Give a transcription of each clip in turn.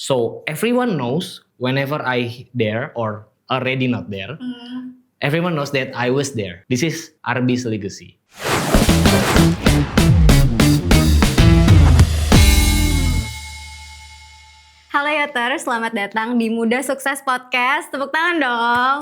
So everyone knows whenever I there or already not there, everyone knows that I was there. This is Arby's legacy. Halo Yoter, selamat datang di Muda Sukses Podcast. Tepuk tangan dong.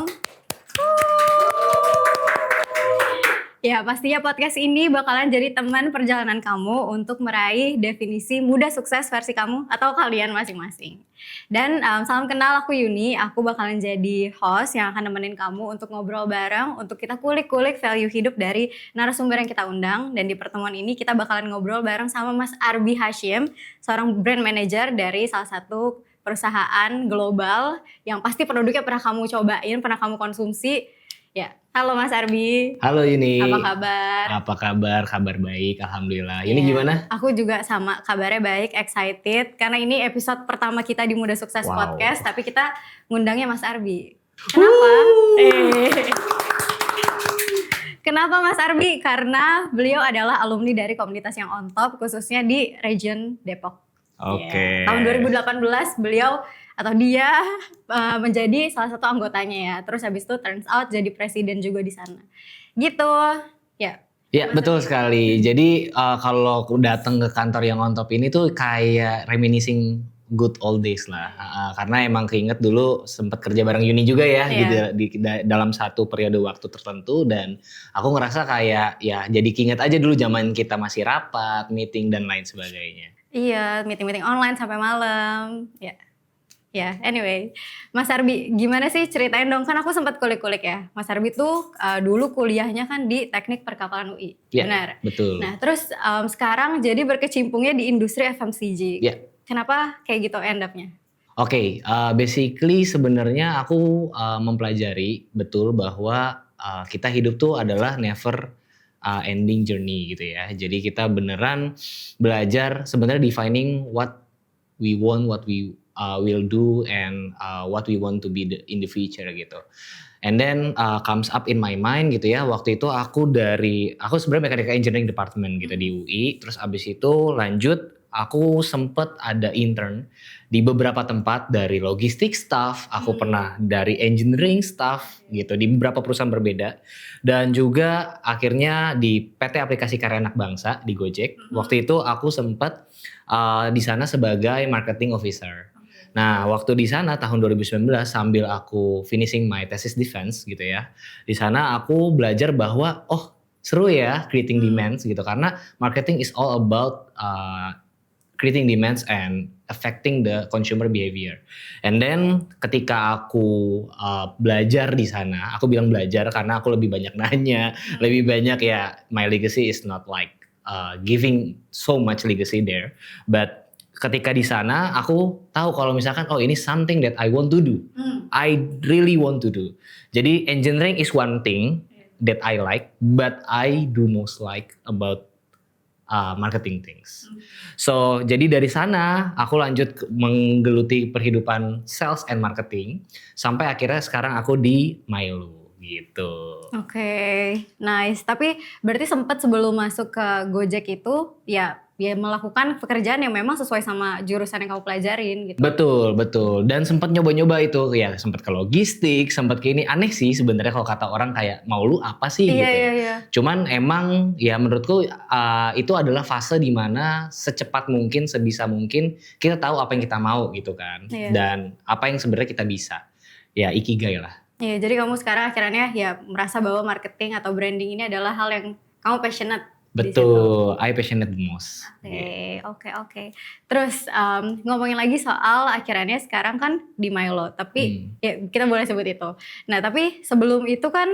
Ya, pastinya podcast ini bakalan jadi teman perjalanan kamu untuk meraih definisi muda sukses versi kamu atau kalian masing-masing. Dan salam kenal, aku Yuni. Aku bakalan jadi host yang akan nemenin kamu untuk ngobrol bareng, untuk kita kulik-kulik value hidup dari narasumber yang kita undang. Dan di pertemuan ini kita bakalan ngobrol bareng sama Mas Arby Hashim, seorang brand manager dari salah satu perusahaan global yang pasti produknya pernah kamu cobain, pernah kamu konsumsi. Ya, halo Mas Arby. Halo Yuni. Apa kabar? Apa kabar? Kabar baik, alhamdulillah. Yuni gimana? Aku juga sama, kabarnya baik, excited. Karena ini episode pertama kita di Muda Sukses Podcast, tapi kita ngundangnya Mas Arby. Kenapa? Kenapa Mas Arby? Karena beliau adalah alumni dari komunitas yang on top, khususnya di region Depok. Oke. Tahun 2018 beliau atau dia menjadi salah satu anggotanya ya. Terus habis itu turns out jadi presiden juga di sana. Gitu. Ya. Ya, betul sekali. Jadi kalau datang ke kantor yang on top ini tuh kayak reminiscing good old days lah. Karena emang keinget dulu sempat kerja bareng Yuni juga ya dalam satu periode waktu tertentu, dan aku ngerasa kayak ya jadi keinget aja dulu zaman kita masih rapat, meeting dan lain sebagainya. Iya, meeting-meeting online sampai malam. Ya, anyway, Mas Arby, gimana sih ceritain dong, kan aku sempat kulik-kulik ya. Mas Arby tuh dulu kuliahnya kan di Teknik Perkapalan UI, ya, benar? Betul. Nah, terus sekarang jadi berkecimpungnya di industri FMCG. Ya. Kenapa kayak gitu end up-nya? Oke, basically sebenarnya aku mempelajari betul bahwa kita hidup tuh adalah never ending journey gitu ya. Jadi kita beneran belajar sebenarnya defining what we want, what we will do, and what we want to be in the future gitu. And then comes up in my mind gitu ya. Waktu itu aku sebenarnya mechanical engineering department gitu di UI. Terus abis itu lanjut, aku sempet ada intern di beberapa tempat, dari logistik staff, aku pernah dari engineering staff gitu di beberapa perusahaan berbeda, dan juga akhirnya di PT Aplikasi Karya Anak Bangsa di Gojek. Waktu itu aku sempet di sana sebagai marketing officer. Nah, waktu di sana tahun 2019 sambil aku finishing my thesis defense gitu ya. Di sana aku belajar bahwa seru ya creating demands gitu, karena marketing is all about creating demands and affecting the consumer behavior. And then ketika aku belajar di sana, aku bilang belajar karena aku lebih banyak nanya, lebih banyak ya, my legacy is not like giving so much legacy there, but ketika di sana aku tahu kalau misalkan ini something that I want to do. I really want to do. Jadi engineering is one thing that I like, but I do most like about marketing things. So jadi dari sana aku lanjut menggeluti perhidupan sales and marketing sampai akhirnya sekarang aku di Milo gitu. Oke, nice. Tapi berarti sempat sebelum masuk ke Gojek itu ya melakukan pekerjaan yang memang sesuai sama jurusan yang kamu pelajarin gitu. Betul. Dan sempat nyoba-nyoba itu ya, sempat ke logistik, sempat ke ini. Aneh sih sebenarnya kalau kata orang kayak mau lu apa sih gitu. Iya. Cuman emang ya menurutku itu adalah fase dimana secepat mungkin, sebisa mungkin kita tahu apa yang kita mau gitu kan. Iya. Dan apa yang sebenarnya kita bisa. Ya ikigai lah. Iya, jadi kamu sekarang akhirnya ya merasa bahwa marketing atau branding ini adalah hal yang kamu passionate. Betul, I passionate the most. Oke. Terus ngomongin lagi soal akhirnya sekarang kan di Milo, tapi ya kita boleh sebut itu. Nah, tapi sebelum itu kan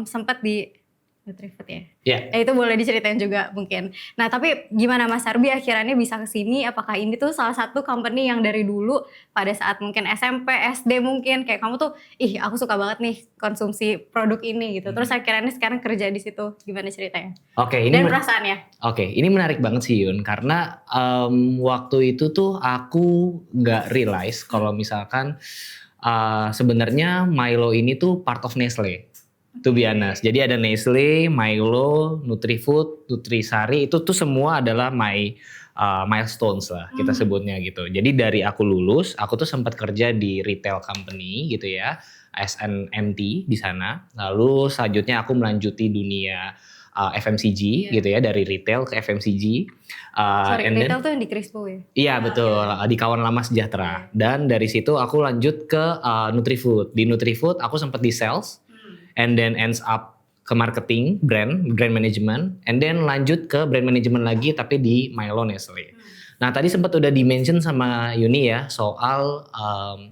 sempat di Nutrifood ya? Iya. Itu boleh diceritain juga mungkin. Nah, tapi gimana Mas Arby akhirnya bisa kesini? Apakah ini tuh salah satu company yang dari dulu pada saat mungkin SMP, SD mungkin kayak kamu tuh, aku suka banget nih konsumsi produk ini gitu. Terus akhirnya sekarang kerja di situ. Gimana ceritanya? Oke, ini dan perasaannya? Oke, ini menarik banget sih Yun, karena waktu itu tuh aku nggak realize kalau misalkan sebenarnya Milo ini tuh part of Nestle. To be honest. Jadi ada Nestle, Milo, Nutrifood, Nutrisari, itu tuh semua adalah my milestones lah kita sebutnya gitu. Jadi dari aku lulus, aku tuh sempat kerja di retail company gitu ya, as an MT di sana. Lalu selanjutnya aku melanjuti dunia FMCG gitu ya, dari retail ke FMCG. Retail tuh yang di Crispo ya? Iya betul, di Kawan Lama Sejahtera. Dan dari situ aku lanjut ke Nutrifood. Di Nutrifood aku sempat di sales, and then ends up ke marketing, brand management, and then lanjut ke brand management lagi tapi di Milo Nestle. Nah tadi sempat udah di-mention sama Yuni ya soal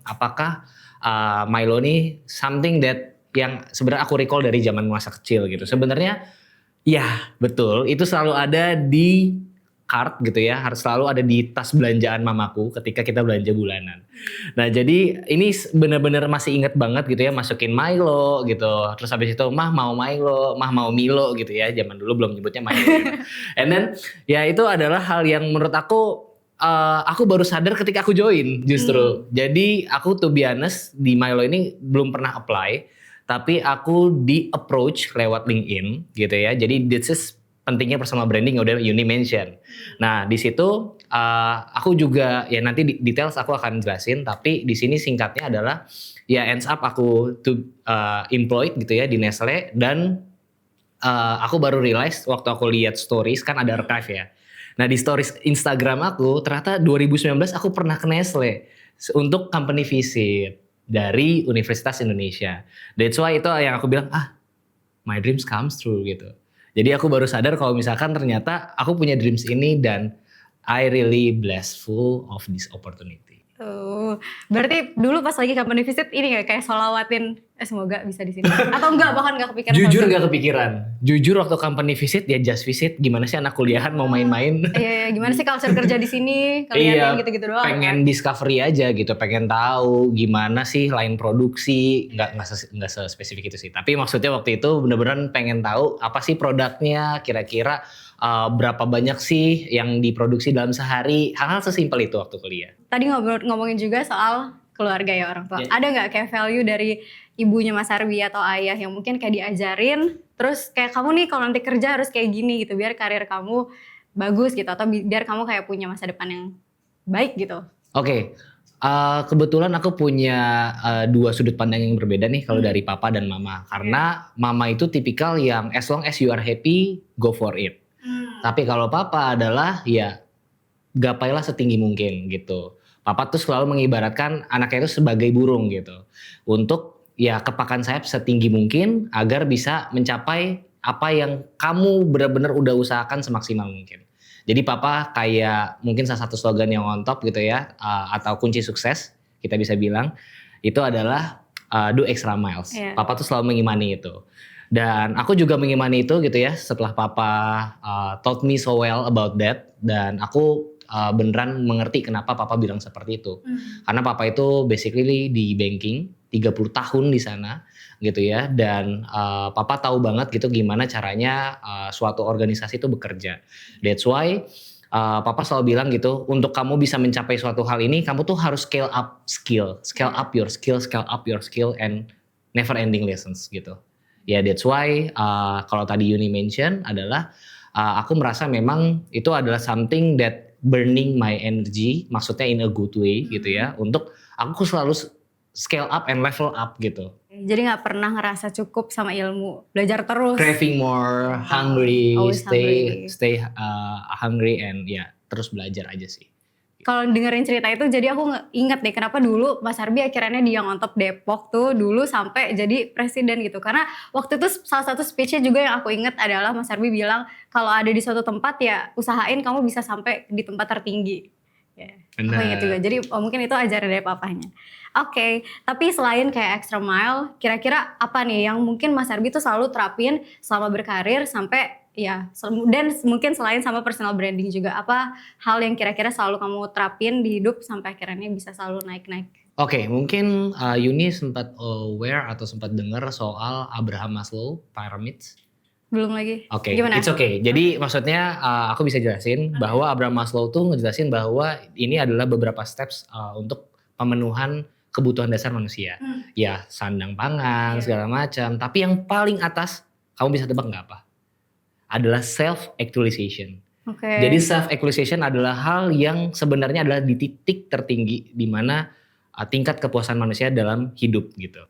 apakah Milo ini something that yang sebenarnya aku recall dari zaman masa kecil gitu. Sebenarnya ya betul, itu selalu ada di cart gitu ya, harus selalu ada di tas belanjaan mamaku ketika kita belanja bulanan. Nah jadi ini bener-bener masih inget banget gitu ya, masukin Milo gitu. Terus habis itu mah mau Milo, mah mau Milo gitu ya, zaman dulu belum nyebutnya Milo gitu. And then ya itu adalah hal yang menurut aku baru sadar ketika aku join justru. Jadi aku to be honest di Milo ini belum pernah apply, tapi aku di approach lewat LinkedIn gitu ya. Jadi this is pentingnya personal branding udah Yuni mention. Nah di situ aku juga ya nanti details aku akan jelasin, tapi di sini singkatnya adalah ya ends up aku employed gitu ya di Nestle, dan aku baru realize waktu aku lihat stories kan ada archive ya. Nah di stories Instagram aku ternyata 2019 aku pernah ke Nestle untuk company visit dari Universitas Indonesia. That's why itu yang aku bilang my dreams comes true gitu. Jadi aku baru sadar kalau misalkan ternyata aku punya dreams ini dan I really blessful of this opportunity. Berarti dulu pas lagi company visit ini gak kayak solawatin semoga bisa di sini atau enggak, bahkan gak kepikiran? Jujur gak kepikiran. Jujur waktu company visit ya just visit, gimana sih anak kuliahan mau main-main. Iya, gimana sih culture kerja di sini? Kalian gitu-gitu doang. Pengen discovery aja gitu, pengen tahu gimana sih line produksi, nggak spesifik itu sih. Tapi maksudnya waktu itu bener-bener pengen tahu apa sih produknya, kira-kira berapa banyak sih yang diproduksi dalam sehari, hal-hal sesimpel itu waktu kuliah. Tadi ngomongin juga soal keluarga ya, orang tua. Ada nggak kayak value dari ibunya Mas Arbi atau ayah yang mungkin kayak diajarin, terus kayak kamu nih kalau nanti kerja harus kayak gini gitu, biar karir kamu bagus gitu, atau biar kamu kayak punya masa depan yang baik gitu? Oke. Kebetulan aku punya dua sudut pandang yang berbeda nih kalau dari papa dan mama. Karena mama itu tipikal yang as long as you are happy, go for it. Tapi kalau papa adalah ya gapailah setinggi mungkin gitu. Papa tuh selalu mengibaratkan anaknya itu sebagai burung gitu. Untuk ya kepakan sayap setinggi mungkin agar bisa mencapai apa yang kamu benar-benar udah usahakan semaksimal mungkin. Jadi papa kayak mungkin salah satu slogan yang on top gitu ya, atau kunci sukses kita bisa bilang itu adalah do extra miles. Yeah. Papa tuh selalu mengimani itu. Dan aku juga mengimani itu gitu ya setelah papa taught me so well about that, dan aku beneran mengerti kenapa papa bilang seperti itu. Karena papa itu basically di banking 30 tahun di sana gitu ya, dan papa tahu banget gitu gimana caranya suatu organisasi itu bekerja. That's why papa selalu bilang gitu, untuk kamu bisa mencapai suatu hal ini kamu tuh harus scale up your skill and never ending lessons gitu. Ya that's why kalau tadi Yuni mention adalah aku merasa memang itu adalah something that burning my energy, maksudnya in a good way gitu ya, untuk aku selalu scale up and level up gitu. Jadi gak pernah ngerasa cukup sama ilmu, belajar terus. Craving more, hungry, hungry. stay hungry and ya terus belajar aja sih. Kalau dengerin cerita itu jadi aku inget deh kenapa dulu Mas Arbi akhirnya dia ngontop Depok tuh dulu sampai jadi presiden gitu. Karena waktu itu salah satu speech-nya juga yang aku inget adalah Mas Arbi bilang kalau ada di suatu tempat ya usahain kamu bisa sampai di tempat tertinggi. Ya, aku inget juga. Jadi mungkin itu ajaran dari papanya. Oke, tapi selain kayak extra mile, kira-kira apa nih yang mungkin Mas Arbi tuh selalu terapin selama berkarir sampai ya, dan mungkin selain sama personal branding juga, apa hal yang kira-kira selalu kamu terapin di hidup sampai akhirnya bisa selalu naik-naik? Oke, mungkin Yuni sempat aware atau sempat dengar soal Abraham Maslow Pyramids? Belum lagi. Oke, gimana? It's okay. Jadi maksudnya aku bisa jelasin bahwa Abraham Maslow tuh ngejelasin bahwa ini adalah beberapa steps untuk pemenuhan kebutuhan dasar manusia. Ya, sandang pangan, segala macam. Tapi yang paling atas, kamu bisa tebak nggak apa? Adalah self-actualization. Oke. Jadi self actualization adalah hal yang sebenarnya adalah di titik tertinggi di mana tingkat kepuasan manusia dalam hidup gitu.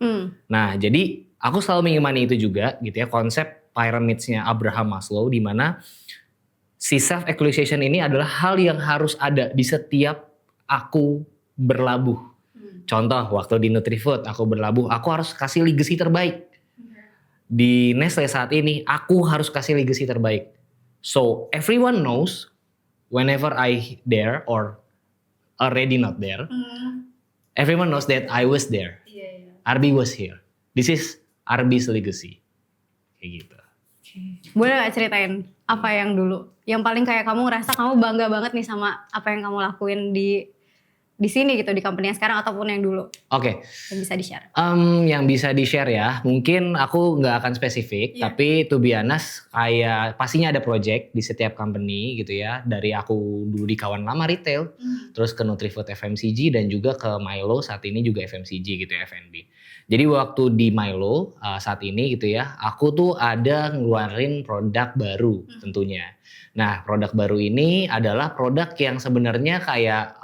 Nah, jadi aku selalu mengimani itu juga gitu ya, konsep pyramids-nya Abraham Maslow di mana si self actualization ini adalah hal yang harus ada di setiap aku berlabuh. Contoh waktu di Nutrifood aku berlabuh, aku harus kasih legacy terbaik. Di Nestle saat ini aku harus kasih legacy terbaik. So everyone knows whenever I there or already not there, everyone knows that I was there. Arbi was here. This is Arbi's legacy. Kayak gitu. Boleh gak ceritain apa yang dulu? Yang paling kayak kamu ngerasa kamu bangga banget nih sama apa yang kamu lakuin di sini gitu, di company yang sekarang ataupun yang dulu. Oke. Yang bisa di-share. Yang bisa di-share ya, mungkin aku nggak akan spesifik, tapi to be honest, kayak pastinya ada project di setiap company gitu ya. Dari aku dulu di kawan lama retail, terus ke Nutrifood FMCG dan juga ke Milo saat ini juga FMCG gitu ya, F&B. Jadi waktu di Milo saat ini gitu ya, aku tuh ada ngeluarin produk baru tentunya. Nah, produk baru ini adalah produk yang sebenarnya kayak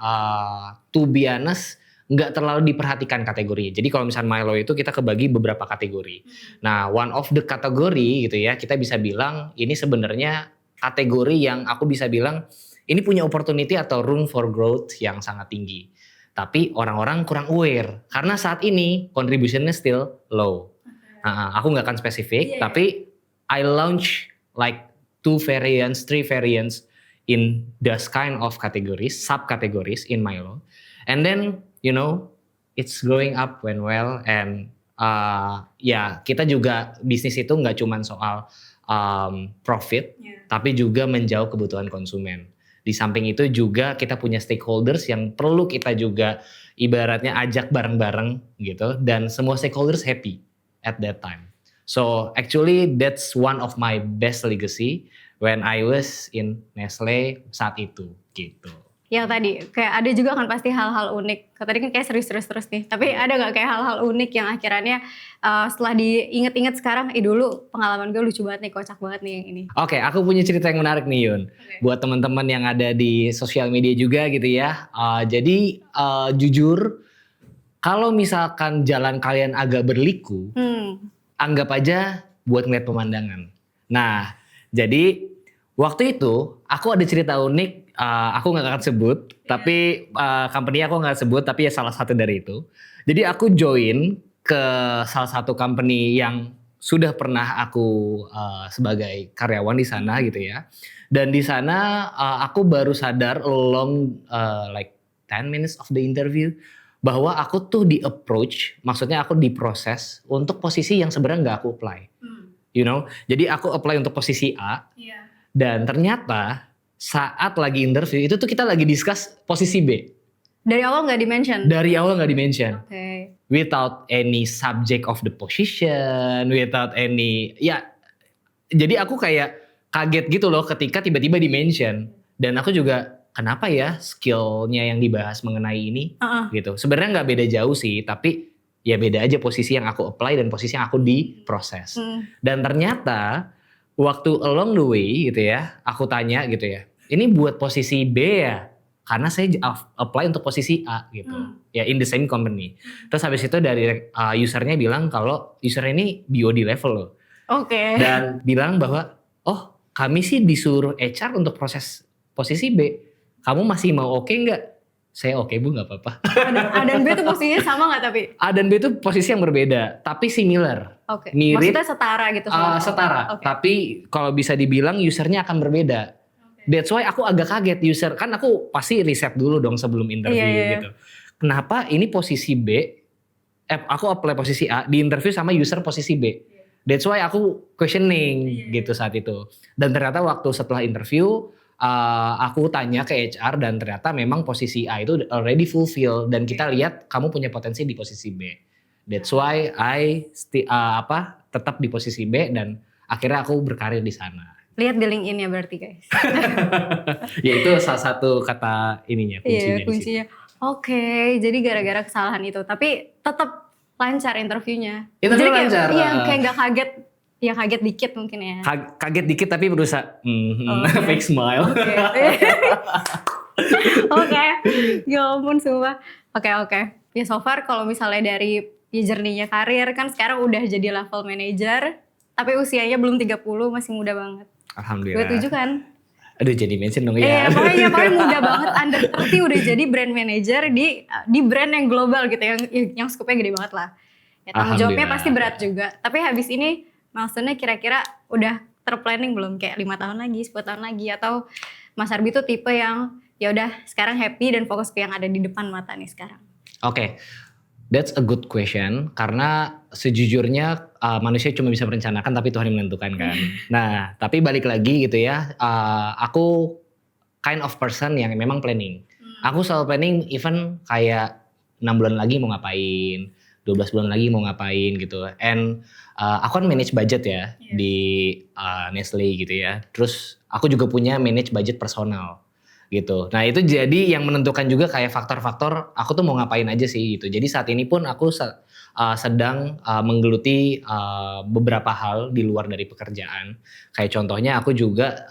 to be honest nggak terlalu diperhatikan kategorinya. Jadi kalau misalnya Milo itu kita kebagi beberapa kategori. Nah, one of the kategori gitu ya, kita bisa bilang ini sebenarnya kategori yang aku bisa bilang ini punya opportunity atau room for growth yang sangat tinggi. Tapi orang-orang kurang aware karena saat ini contributionnya still low. Aku nggak akan spesifik, tapi I launch like 2 variants, 3 variants in those kind of categories, subcategories in Milo. And then, you know, it's growing up when well and ya kita juga bisnis itu nggak cuma soal profit, tapi juga menjauh kebutuhan konsumen. Di samping itu juga kita punya stakeholders yang perlu kita juga ibaratnya ajak bareng-bareng gitu dan semua stakeholders happy at that time. So actually that's one of my best legacy when I was in Nestle saat itu gitu. Yang tadi kayak ada juga kan pasti hal-hal unik. Tadi kan kayak serius-serius terus nih. Tapi ada gak kayak hal-hal unik yang akhirnya setelah diinget-inget sekarang, dulu pengalaman gue lucu banget nih, kocak banget nih yang ini. Oke, aku punya cerita yang menarik nih Yun. Buat teman-teman yang ada di sosial media juga gitu ya. Jadi jujur, kalau misalkan jalan kalian agak berliku, anggap aja buat ngeliat pemandangan. Nah, jadi waktu itu aku ada cerita unik. Aku gak akan sebut, tapi company aku gak sebut, tapi ya salah satu dari itu. Jadi aku join ke salah satu company yang sudah pernah aku sebagai karyawan di sana gitu ya. Dan di sana aku baru sadar along like 10 minutes of the interview bahwa aku tuh di approach, maksudnya aku diproses untuk posisi yang sebenarnya gak aku apply. You know, jadi aku apply untuk posisi A, dan ternyata saat lagi interview itu tuh kita lagi discuss posisi B. Dari awal nggak di-mention? Dari awal nggak di-mention. Okay. Without any subject of the position, without any, ya. Jadi aku kayak kaget gitu loh ketika tiba-tiba di-mention. Dan aku juga kenapa ya skillnya yang dibahas mengenai ini gitu. Sebenarnya nggak beda jauh sih, tapi ya beda aja posisi yang aku apply dan posisi yang aku diproses. Dan ternyata waktu along the way gitu ya, aku tanya gitu ya, ini buat posisi B ya? Karena saya apply untuk posisi A gitu. Ya in the same company. Terus habis itu dari usernya bilang kalau user ini BOD level loh. Oke. Dan bilang bahwa, oh kami sih disuruh HR untuk proses posisi B. Kamu masih mau oke nggak? Saya oke bu, nggak apa-apa. A dan B itu posisinya sama nggak tapi? A dan B itu posisi yang berbeda, tapi similar. Oke. Mirip. Maksudnya setara gitu? Setara, tapi kalau bisa dibilang usernya akan berbeda. That's why aku agak kaget user, kan aku pasti riset dulu dong sebelum interview gitu. Kenapa ini posisi B, aku apply posisi A, di interview sama user posisi B. That's why aku questioning gitu saat itu. Dan ternyata waktu setelah interview, aku tanya ke HR dan ternyata memang posisi A itu already fulfill dan kita lihat kamu punya potensi di posisi B. That's why I tetap di posisi B dan akhirnya aku berkarir di sana. Lihat di LinkedIn ya berarti guys. Ya itu salah satu kata ininya kuncinya. Iya kuncinya. Oke, jadi gara-gara kesalahan itu tapi tetap lancar interviewnya. Interview jadi lancar. Iya kayak gak kaget Ya kaget dikit mungkin ya. Kaget dikit tapi berusaha Okay. fake smile. Oke. Oke. Ya ampun sumpah. Oke. Ya so far kalau misalnya dari journey-nya karir kan sekarang udah jadi level manager. Tapi usianya belum 30, masih muda banget. Alhamdulillah. 27 kan? Aduh jadi mention dong ya. Pokoknya muda banget, under 30 udah jadi brand manager di brand yang global gitu, yang scope-nya gede banget lah. Ya, tanggung jawabnya pasti berat juga. Tapi habis ini milestone-nya kira-kira udah terplanning belum? Kayak 5 tahun lagi, 10 tahun lagi, atau Mas Arbi tuh tipe yang ya udah sekarang happy dan fokus ke yang ada di depan mata nih sekarang? Oke. That's a good question, karena sejujurnya manusia cuma bisa merencanakan tapi Tuhan yang menentukan kan. Nah, tapi balik lagi gitu ya, aku kind of person yang memang planning. Aku selalu planning even kayak 6 bulan lagi mau ngapain, 12 bulan lagi mau ngapain gitu. And aku kan manage budget ya di Nestle gitu ya. Terus aku juga punya manage budget personal gitu. Nah itu jadi yang menentukan juga kayak faktor-faktor aku tuh mau ngapain aja sih gitu. Jadi saat ini pun aku sedang menggeluti beberapa hal di luar dari pekerjaan. Kayak contohnya aku juga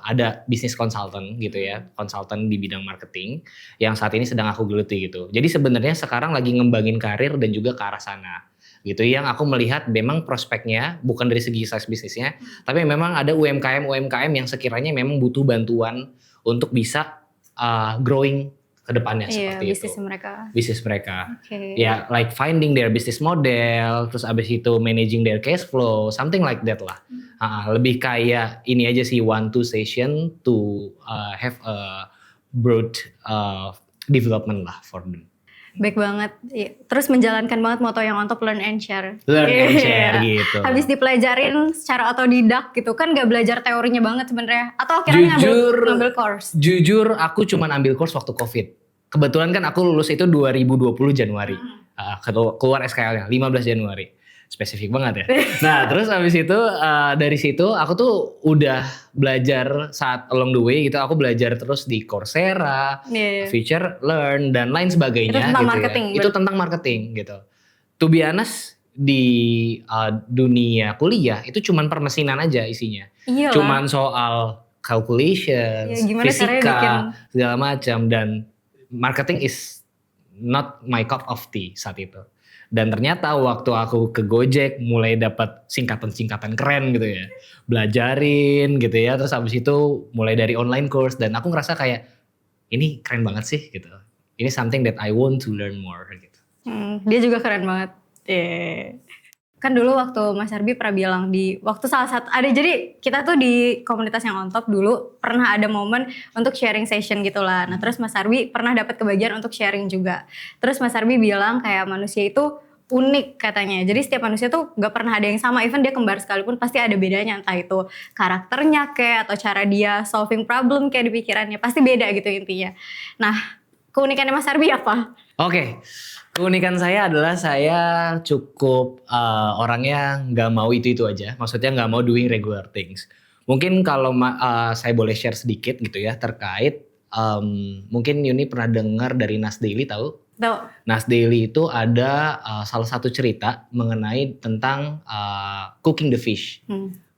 ada bisnis konsultan gitu ya, konsultan di bidang marketing yang saat ini sedang aku geluti gitu. Jadi sebenarnya sekarang lagi ngembangin karir dan juga ke arah sana gitu, yang aku melihat memang prospeknya bukan dari segi size bisnisnya, tapi memang ada UMKM yang sekiranya memang butuh bantuan untuk bisa growing ke depannya seperti itu. Bisnis mereka. Okay. Ya, like finding their business model, terus abis itu managing their cash flow, something like that lah. Lebih kayak ini aja sih, 1-2 session to have a broad development lah for them. Baik banget. Terus menjalankan banget moto yang on top, learn and share. Learn and share gitu. Habis dipelajarin secara otodidak gitu kan, gak belajar teorinya banget sebenarnya. Atau akhirnya ngambil course? Jujur aku cuma ambil course waktu COVID. Kebetulan kan aku lulus itu 2020 Januari. Keluar SKL-nya 15 Januari. Spesifik banget ya. Nah terus habis itu dari situ aku tuh udah belajar saat along the way gitu. Aku belajar terus di Coursera, Future Learn dan lain sebagainya. Itu tentang gitu marketing. Ya. Itu tentang marketing gitu. To be honest di dunia kuliah itu cuman permesinan aja isinya. Iyalah. Cuman soal calculations, fisika, segala macam, dan marketing is not my cup of tea saat itu. Dan ternyata waktu aku ke Gojek mulai dapat singkatan-singkatan keren gitu ya. Belajarin gitu ya. Terus habis itu mulai dari online course. Dan aku ngerasa kayak ini keren banget sih gitu. Ini something that I want to learn more gitu. Dia juga keren banget. Kan dulu waktu Mas Arbi pernah bilang waktu salah satu, jadi kita tuh di komunitas yang on top dulu pernah ada momen untuk sharing session gitu lah. Nah terus Mas Arbi pernah dapat kebagian untuk sharing juga. Terus Mas Arbi bilang kayak manusia itu unik katanya. Jadi setiap manusia tuh gak pernah ada yang sama. Even dia kembar sekalipun pasti ada bedanya. Entah itu karakternya kayak atau cara dia solving problem kayak di pikirannya. Pasti beda gitu intinya. Nah keunikannya Mas Arbi apa? Oke. Keunikan saya adalah saya cukup orangnya nggak mau itu aja. Maksudnya nggak mau doing regular things. Mungkin kalau saya boleh share sedikit gitu ya terkait mungkin Yuni pernah dengar dari Nas Daily, tahu? Tahu. Nas Daily itu ada salah satu cerita mengenai tentang cooking the fish.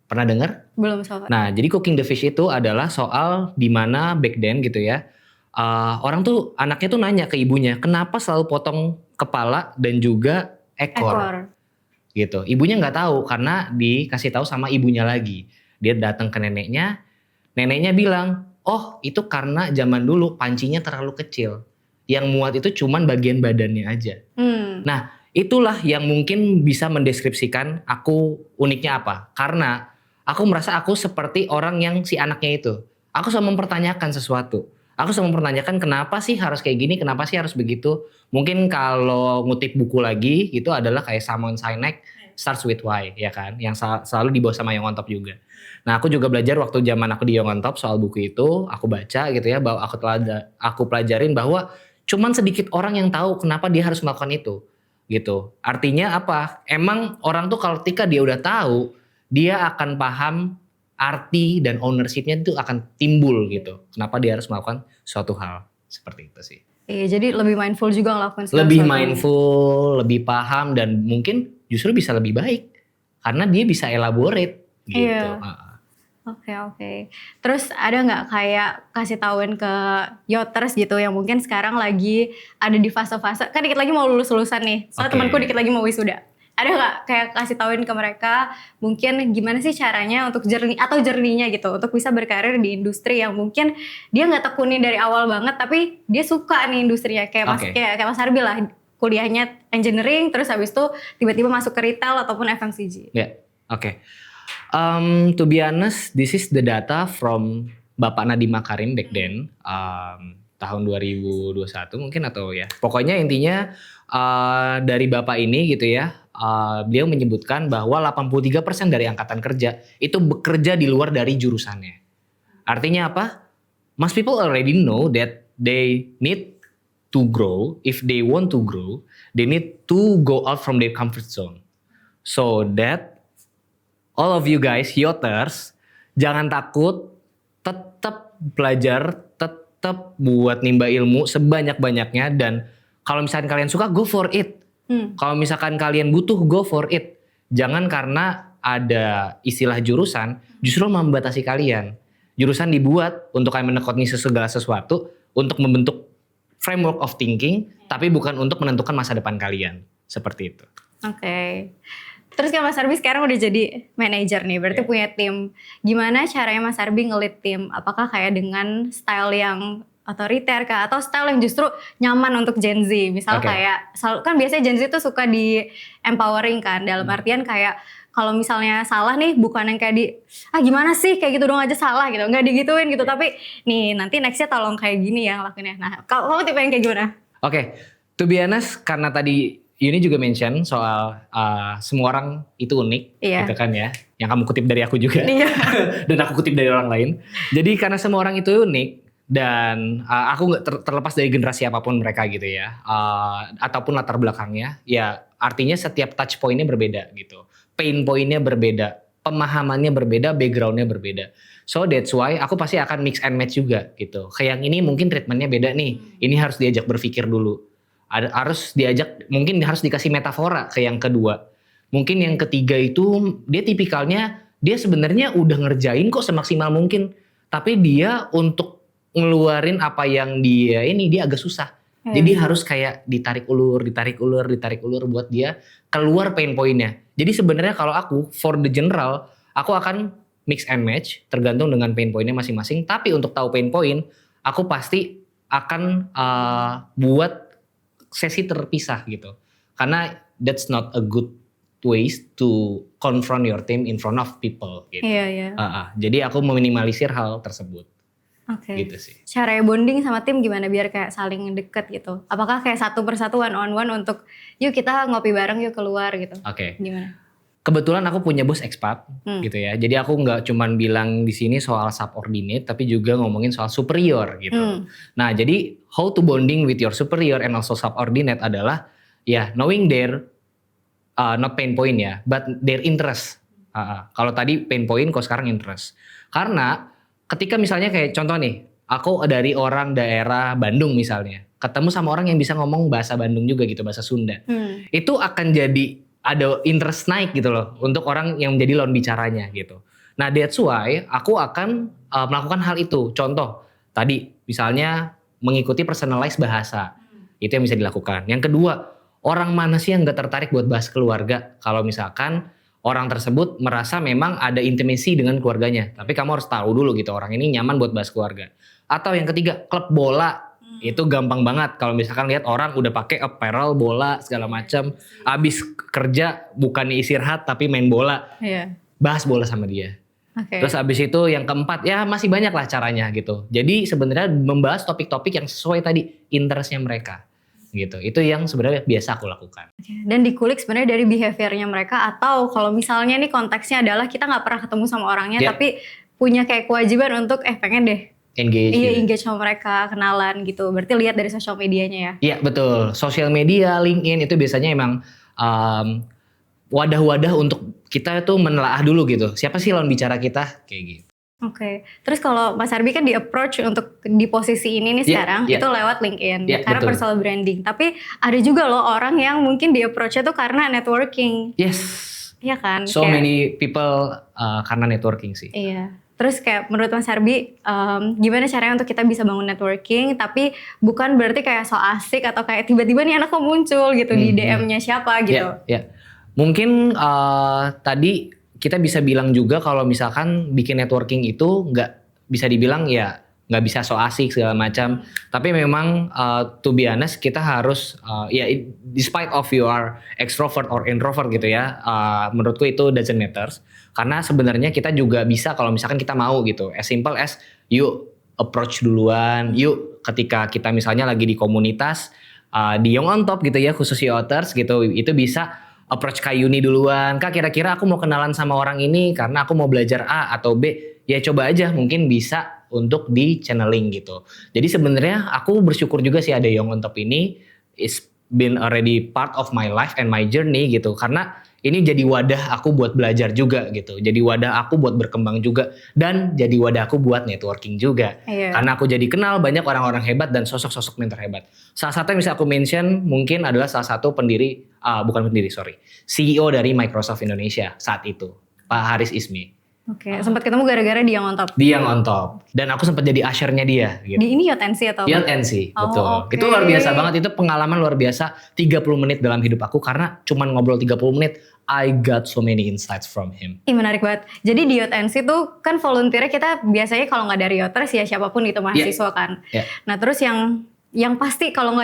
Pernah dengar? Belum soal. Nah, jadi cooking the fish itu adalah soal di mana back then gitu ya. Orang tuh anaknya tuh nanya ke ibunya, kenapa selalu potong kepala dan juga ekor. Gitu. Ibunya nggak tahu karena dikasih tahu sama ibunya lagi. Dia datang ke neneknya bilang, oh itu karena zaman dulu pancinya terlalu kecil, yang muat itu cuman bagian badannya aja. Nah itulah yang mungkin bisa mendeskripsikan aku uniknya apa, karena aku merasa aku seperti orang yang si anaknya itu. Aku selalu mempertanyakan sesuatu. Aku selalu mempertanyakan kenapa sih harus kayak gini, kenapa sih harus begitu. Mungkin kalau ngutip buku lagi itu adalah kayak Simon Sinek, Starts with Why ya kan. Yang selalu dibawa sama Young on Top juga. Nah aku juga belajar waktu zaman aku di Young on Top soal buku itu. Aku baca gitu ya, bahwa aku pelajarin bahwa cuman sedikit orang yang tahu kenapa dia harus melakukan itu. Gitu. Artinya apa? Emang orang tuh kalau ketika dia udah tahu, dia akan paham arti dan ownership-nya itu akan timbul gitu. Kenapa dia harus melakukan suatu hal seperti itu sih. Iya, jadi lebih mindful juga ngelakuin segala sesuatu. Lebih mindful, lebih paham, dan mungkin justru bisa lebih baik karena dia bisa elaborate gitu. Iya. Oke. Terus ada nggak kayak kasih tauin ke yoters gitu yang mungkin sekarang lagi ada di fase-fase, kan dikit lagi mau lulus-lulusan nih, soalnya Oke. temanku dikit lagi mau wisuda. Ada nggak kayak kasih tauin ke mereka mungkin gimana sih caranya untuk journey-nya gitu untuk bisa berkarir di industri yang mungkin dia nggak tekunin dari awal banget tapi dia suka nih industrinya Oke. kayak Mas Arbi lah, kuliahnya engineering terus habis itu tiba-tiba masuk ke retail ataupun FMCG. Ya, oke. To be honest, this is the data from Bapak Nadiem Makarim back then, tahun 2021 mungkin atau ya. Pokoknya intinya dari Bapak ini gitu ya, beliau menyebutkan bahwa 83% dari angkatan kerja itu bekerja di luar dari jurusannya. Artinya apa? Most people already know that they need to grow. If they want to grow, they need to go out from their comfort zone. So that all of you guys, yoters, jangan takut, tetap belajar, tetap buat nimba ilmu sebanyak-banyaknya, dan kalau misalkan kalian suka, go for it. Kalau misalkan kalian butuh, go for it. Jangan karena ada istilah jurusan, justru membatasi kalian. Jurusan dibuat untuk kalian menekuni segala sesuatu, untuk membentuk framework of thinking, tapi bukan untuk menentukan masa depan kalian. Seperti itu. Oke. Terus kan Mas Arbi sekarang udah jadi manajer nih, berarti punya tim. Gimana caranya Mas Arbi nge-lead tim? Apakah kayak dengan style yang otoriter kah? Atau style yang justru nyaman untuk Gen Z? Misal kayak, kan biasanya Gen Z tuh suka di empowering kan, dalam artian kayak kalau misalnya salah nih bukan yang kayak gimana sih kayak gitu dong aja salah gitu, nggak digituin gitu, tapi nih nanti nextnya tolong kayak gini ya lakuinnya. Nah kamu tipe yang kayak gimana? Oke, to be honest, karena tadi Yuni juga mention soal semua orang itu unik, gitu kan ya. Yang kamu kutip dari aku juga, dan aku kutip dari orang lain. Jadi karena semua orang itu unik, dan aku nggak terlepas dari generasi apapun mereka gitu ya, ataupun latar belakangnya, ya artinya setiap touch pointnya berbeda gitu, pain pointnya berbeda, pemahamannya berbeda, backgroundnya berbeda. So that's why aku pasti akan mix and match juga gitu. Kayak yang ini mungkin treatmentnya beda nih, ini harus diajak berpikir dulu. Harus diajak, mungkin harus dikasih metafora ke yang kedua. Mungkin yang ketiga itu dia tipikalnya, dia sebenarnya udah ngerjain kok semaksimal mungkin, tapi dia untuk ngeluarin apa yang dia agak susah. Jadi harus kayak ditarik ulur buat dia keluar pain pointnya. Jadi sebenarnya kalau aku for the general, aku akan mix and match tergantung dengan pain pointnya masing-masing. Tapi untuk tahu pain point, aku pasti akan buat sesi terpisah gitu, karena that's not a good ways to confront your team in front of people gitu. Jadi aku meminimalisir hal tersebut. Gitu sih. Cara bonding sama tim gimana biar kayak saling deket gitu? Apakah kayak satu persatu one on one untuk yuk kita ngopi bareng yuk keluar gitu? Gimana? Kebetulan aku punya bos expat gitu ya. Jadi aku nggak cuman bilang di sini soal subordinate, tapi juga ngomongin soal superior gitu. Nah, jadi how to bonding with your superior and also subordinate adalah ya knowing their not pain point ya, but their interest. Kalau tadi pain point, kalau sekarang interest. Karena ketika misalnya kayak contoh nih, aku dari orang daerah Bandung misalnya, ketemu sama orang yang bisa ngomong bahasa Bandung juga gitu, bahasa Sunda. Itu akan jadi ada interest naik gitu loh untuk orang yang menjadi lawan bicaranya gitu. Nah that's why aku akan melakukan hal itu. Contoh tadi misalnya mengikuti personalized bahasa, itu yang bisa dilakukan. Yang kedua, orang mana sih yang gak tertarik buat bahas keluarga? Kalau misalkan orang tersebut merasa memang ada intimasi dengan keluarganya, tapi kamu harus tahu dulu gitu orang ini nyaman buat bahas keluarga. Atau yang ketiga, klub bola. Itu gampang banget kalau misalkan lihat orang udah pakai apparel bola segala macam, abis kerja bukannya istirahat tapi main bola, bahas bola sama dia. Terus abis itu yang keempat ya masih banyak lah caranya gitu. Jadi sebenarnya membahas topik-topik yang sesuai tadi interestnya mereka gitu. Itu yang sebenarnya biasa aku lakukan. Dan dikulik sebenarnya dari behaviornya mereka, atau kalau misalnya nih konteksnya adalah kita nggak pernah ketemu sama orangnya tapi punya kayak kewajiban untuk pengen deh engage, engage sama mereka, kenalan gitu. Berarti lihat dari sosial medianya ya. Iya betul, sosial media, LinkedIn itu biasanya emang wadah-wadah untuk kita tuh menelaah dulu gitu. Siapa sih lawan bicara kita kayak gitu. Terus kalau Mas Arbi kan di approach untuk di posisi ini nih sekarang itu lewat LinkedIn karena betul. Personal branding. Tapi ada juga loh orang yang mungkin di approach-nya tuh karena networking. Iya kan? So many people karena networking sih. Iya. Terus kayak menurut Mas Arbi, gimana caranya untuk kita bisa bangun networking, tapi bukan berarti kayak so asik atau kayak tiba-tiba nih anak kok muncul gitu di DM-nya siapa gitu. Ya. Mungkin tadi kita bisa bilang juga kalau misalkan bikin networking itu nggak bisa dibilang ya nggak bisa so asik segala macam. Tapi memang to be honest kita harus despite of you are extrovert or introvert gitu ya, menurutku itu doesn't matters. Karena sebenarnya kita juga bisa kalau misalkan kita mau gitu. As simple as you approach duluan, yuk ketika kita misalnya lagi di komunitas di Young on Top gitu ya, khusus authors gitu, itu bisa approach Kak Yuni duluan. Kak kira-kira aku mau kenalan sama orang ini karena aku mau belajar A atau B. Ya coba aja mungkin bisa untuk di channeling gitu. Jadi sebenarnya aku bersyukur juga sih ada Young on Top ini. It's been already part of my life and my journey gitu. Karena ini jadi wadah aku buat belajar juga gitu. Jadi wadah aku buat berkembang juga. Dan jadi wadah aku buat networking juga. Karena aku jadi kenal banyak orang-orang hebat dan sosok-sosok mentor hebat. Salah satu yang bisa aku mention mungkin adalah salah satu CEO dari Microsoft Indonesia saat itu. Pak Haris Ismi. Oke, sempat ketemu gara-gara dia on top. Dia on top. Dan aku sempat jadi usher-nya dia gitu. Di ini Yacht NC atau? Yacht NC, betul. Okay. Itu luar biasa banget, itu pengalaman luar biasa 30 menit dalam hidup aku karena cuman ngobrol 30 menit I got so many insights from him. Menarik banget. Jadi di Yacht NC tuh kan volunteer kita biasanya kalau nggak dari Yachters ya siapapun itu mahasiswa kan. Nah, terus yang pasti kalau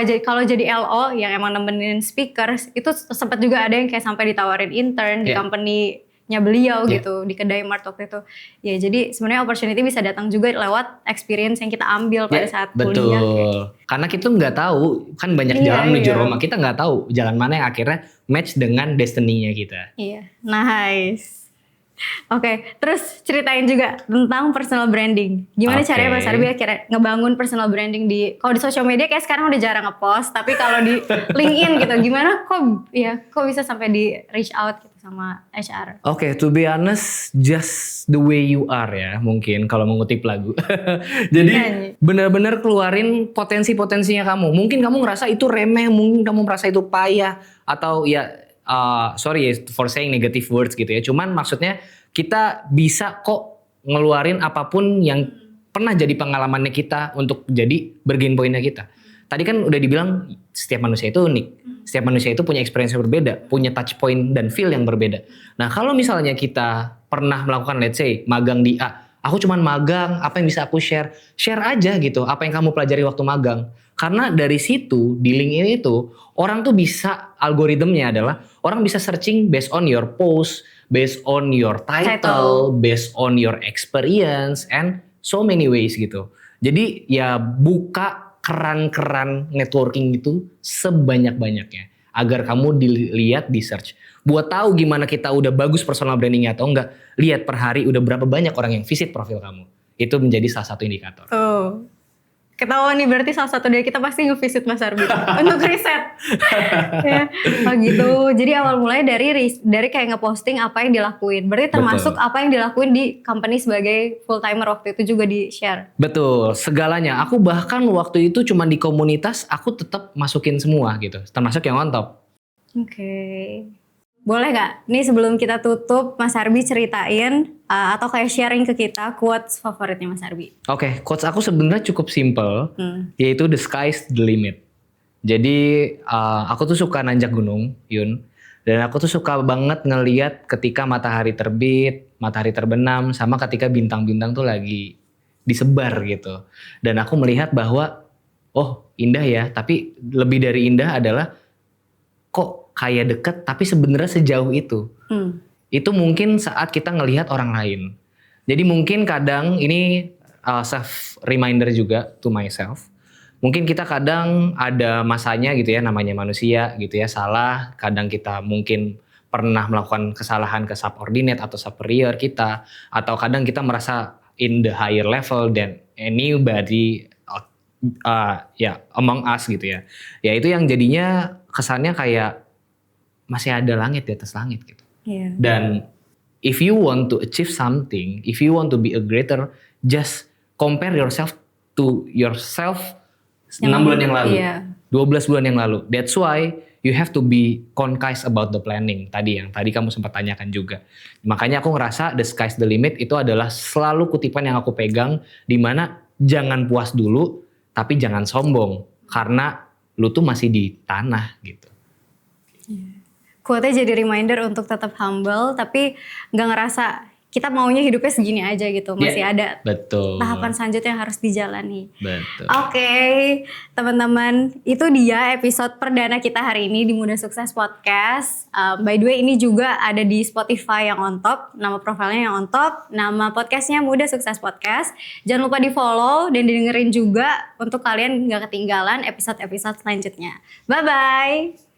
jadi LO yang emang nemenin speakers itu sempat juga ada yang kayak sampai ditawarin intern di company-nya beliau gitu di kedai Mart waktu itu. Ya jadi sebenarnya opportunity bisa datang juga lewat experience yang kita ambil pada saat kuliah. Betul. Karena kita nggak tahu kan banyak jalan menuju Roma. Kita nggak tahu jalan mana yang akhirnya match dengan destiny-nya kita. Iya, nice. Oke, terus ceritain juga tentang personal branding. Gimana caranya Mas Arbi akhirnya ngebangun personal branding kalau di sosial media kayak sekarang udah jarang ngepost, tapi kalau di LinkedIn gitu gimana kok bisa sampai di reach out gitu sama HR? Oke, to be honest, just the way you are ya, mungkin kalau mengutip lagu. Jadi benar-benar keluarin potensi-potensinya kamu. Mungkin kamu ngerasa itu remeh, mungkin kamu merasa itu payah atau ya sorry for saying negative words gitu ya. Cuman maksudnya kita bisa kok ngeluarin apapun yang pernah jadi pengalamannya kita untuk jadi bargain pointnya kita. Tadi kan udah dibilang setiap manusia itu unik. Setiap manusia itu punya experience yang berbeda, punya touch point dan feel yang berbeda. Nah kalau misalnya kita pernah melakukan let's say magang di A, aku cuman magang, apa yang bisa aku share? Share aja gitu, apa yang kamu pelajari waktu magang. Karena dari situ, di LinkedIn itu, orang tuh bisa, algoritmnya adalah, orang bisa searching based on your post, based on your title, based on your experience, and so many ways gitu. Jadi ya buka keran-keran networking itu sebanyak-banyaknya. Agar kamu dilihat, di search. Buat tahu gimana kita udah bagus personal brandingnya atau enggak, lihat per hari udah berapa banyak orang yang visit profil kamu. Itu menjadi salah satu indikator. Ketahuan nih berarti salah satu dari kita pasti nge-visit Mas Arbi untuk riset. Ya, gitu. Jadi awal mulai dari kayak ngeposting apa yang dilakuin. Berarti termasuk apa yang dilakuin di company sebagai full timer waktu itu juga di-share. Betul, segalanya. Aku bahkan waktu itu cuma di komunitas aku tetap masukin semua gitu. Termasuk yang on top. Oke. Boleh gak? Nih sebelum kita tutup, Mas Arbi ceritain atau kayak sharing ke kita quotes favoritnya Mas Arbi. Oke, quotes aku sebenarnya cukup simple, yaitu the sky's the limit. Jadi aku tuh suka nanjak gunung, Yun. Dan aku tuh suka banget ngeliat ketika matahari terbit, matahari terbenam, sama ketika bintang-bintang tuh lagi disebar gitu. Dan aku melihat bahwa, oh indah ya, tapi lebih dari indah adalah kok kayak deket tapi sebenarnya sejauh itu. Itu mungkin saat kita ngelihat orang lain. Jadi mungkin kadang ini self reminder juga to myself. Mungkin kita kadang ada masanya gitu ya, namanya manusia gitu ya, salah. Kadang kita mungkin pernah melakukan kesalahan ke subordinate atau superior kita. Atau kadang kita merasa in the higher level than anybody among us gitu ya. Ya itu yang jadinya kesannya kayak masih ada langit di atas langit gitu. Dan if you want to achieve something, if you want to be a greater, just compare yourself to yourself 6 bulan yang lalu, 12 bulan yang lalu. That's why you have to be concise about the planning yang tadi kamu sempat tanyakan juga. Makanya aku ngerasa the sky's the limit itu adalah selalu kutipan yang aku pegang, di mana jangan puas dulu tapi jangan sombong karena lu tuh masih di tanah gitu. Quote-nya jadi reminder untuk tetap humble tapi nggak ngerasa kita maunya hidupnya segini aja gitu, masih ada betul. tahapan selanjutnya yang harus dijalani. Betul. Oke, teman-teman, itu dia episode perdana kita hari ini di Muda Sukses Podcast. By the way, ini juga ada di Spotify yang on top, nama profilnya yang on top, nama podcastnya Muda Sukses Podcast. Jangan lupa di follow dan didengerin juga untuk kalian nggak ketinggalan episode-episode selanjutnya. Bye-bye.